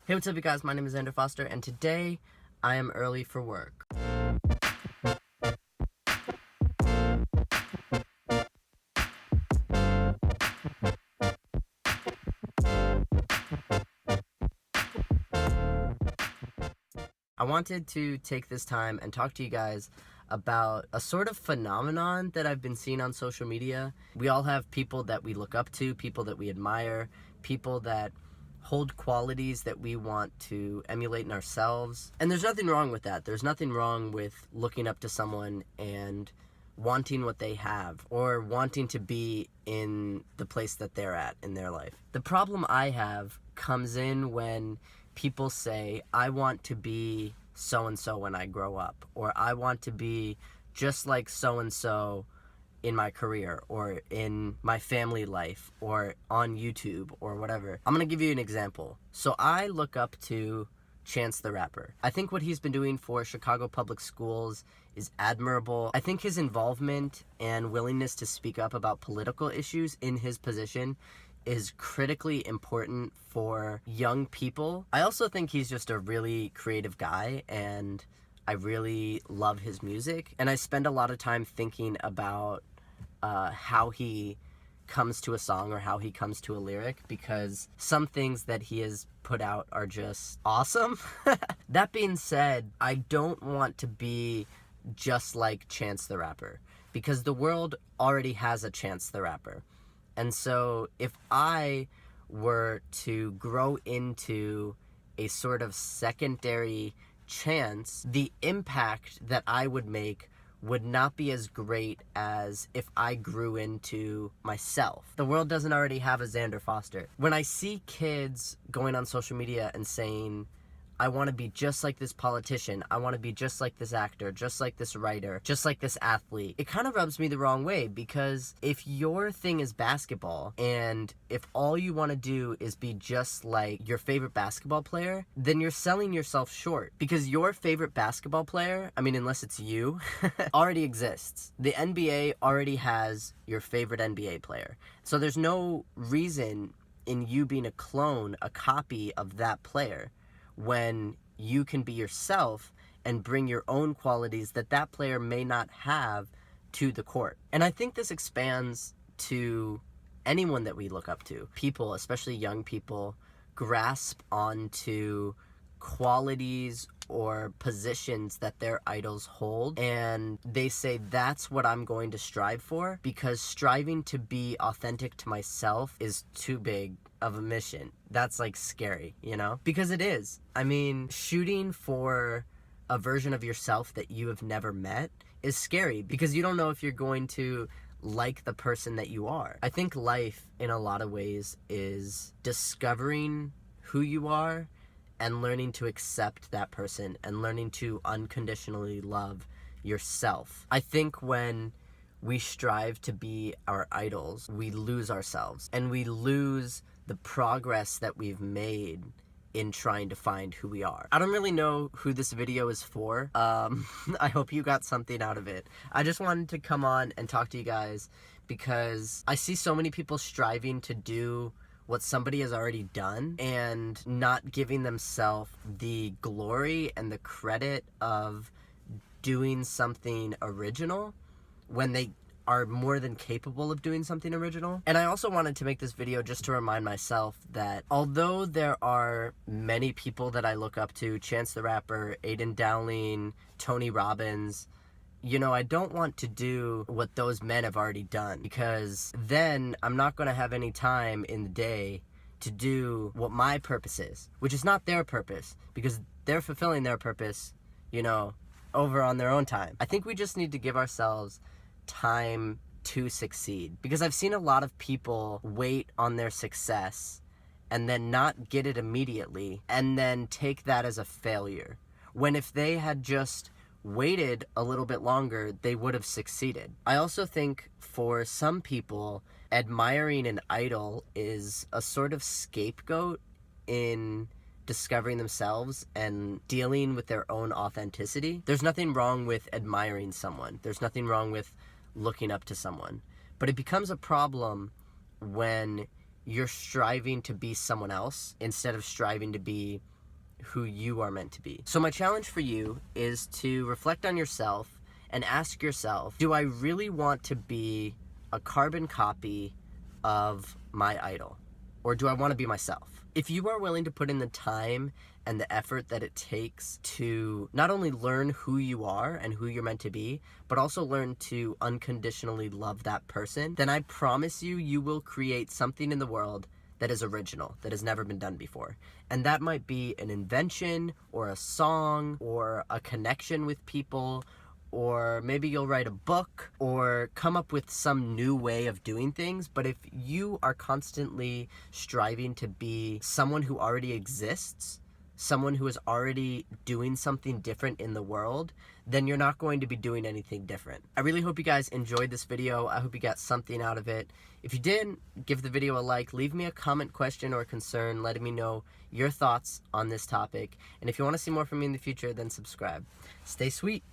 Hey, what's up you guys? My name is Xander Foster, and today I am early for work. I wanted to take this time and talk to you guys about a sort of phenomenon that I've been seeing on social media. We all have people that we look up to, people that we admire, people that hold qualities that we want to emulate in ourselves. And there's nothing wrong with that. There's nothing wrong with looking up to someone and wanting what they have or wanting to be in the place that they're at in their life. The problem I have comes in when people say, I want to be so-and-so when I grow up, or I want to be just like so-and-so in my career or in my family life or on YouTube or whatever. I'm gonna give you an example. So I look up to Chance the Rapper. I think what he's been doing for Chicago public schools is admirable. I think his involvement and willingness to speak up about political issues in his position is critically important for young people. I also think he's just a really creative guy, and I really love his music, and I spend a lot of time thinking about how he comes to a song or how he comes to a lyric, because some things that he has put out are just awesome. That being said, I don't want to be just like Chance the Rapper, because the world already has a Chance the Rapper. And so if I were to grow into a sort of secondary Chance, the impact that I would make would not be as great as if I grew into myself. The world doesn't already have a Xander Foster. When I see kids going on social media and saying, I want to be just like this politician, I want to be just like this actor, just like this writer, just like this athlete, it kind of rubs me the wrong way, because if your thing is basketball and if all you want to do is be just like your favorite basketball player, then you're selling yourself short, because your favorite basketball player, I mean, unless it's you, already exists. The NBA already has your favorite NBA player. So there's no reason in you being a clone, a copy of that player, when you can be yourself and bring your own qualities that that player may not have to the court. And I think this expands to anyone that we look up to. People, especially young people, grasp onto qualities or positions that their idols hold, and they say, that's what I'm going to strive for, because striving to be authentic to myself is too big of a mission. That's like scary, you know? Because it is. I mean, shooting for a version of yourself that you have never met is scary, because you don't know if you're going to like the person that you are. I think life in a lot of ways is discovering who you are and learning to accept that person and learning to unconditionally love yourself. I think when we strive to be our idols, we lose ourselves, and we lose the progress that we've made in trying to find who we are. I don't really know who this video is for. I hope you got something out of it. I just wanted to come on and talk to you guys because I see so many people striving to do what somebody has already done and not giving themselves the glory and the credit of doing something original when they are more than capable of doing something original. And I also wanted to make this video just to remind myself that although there are many people that I look up to, Chance the Rapper, Aiden Dowling, Tony Robbins, you know, I don't want to do what those men have already done, because then I'm not going to have any time in the day to do what my purpose is, which is not their purpose, because they're fulfilling their purpose, you know, over on their own time. I think we just need to give ourselves time to succeed, because I've seen a lot of people wait on their success and then not get it immediately and then take that as a failure, when if they had just waited a little bit longer, they would have succeeded. I also think for some people, admiring an idol is a sort of scapegoat in discovering themselves and dealing with their own authenticity. There's nothing wrong with admiring someone. There's nothing wrong with looking up to someone. But it becomes a problem when you're striving to be someone else instead of striving to be who you are meant to be. So my challenge for you is to reflect on yourself and ask yourself, do I really want to be a carbon copy of my idol? Or do I want to be myself? If you are willing to put in the time and the effort that it takes to not only learn who you are and who you're meant to be, but also learn to unconditionally love that person, then I promise you, you will create something in the world that is original, that has never been done before. And that might be an invention or a song or a connection with people, or maybe you'll write a book or come up with some new way of doing things. But if you are constantly striving to be someone who already exists, someone who is already doing something different in the world, then you're not going to be doing anything different. I really hope you guys enjoyed this video. I hope you got something out of it. If you did, give the video a like, leave me a comment, question, or concern, letting me know your thoughts on this topic. And if you want to see more from me in the future, then subscribe. Stay sweet.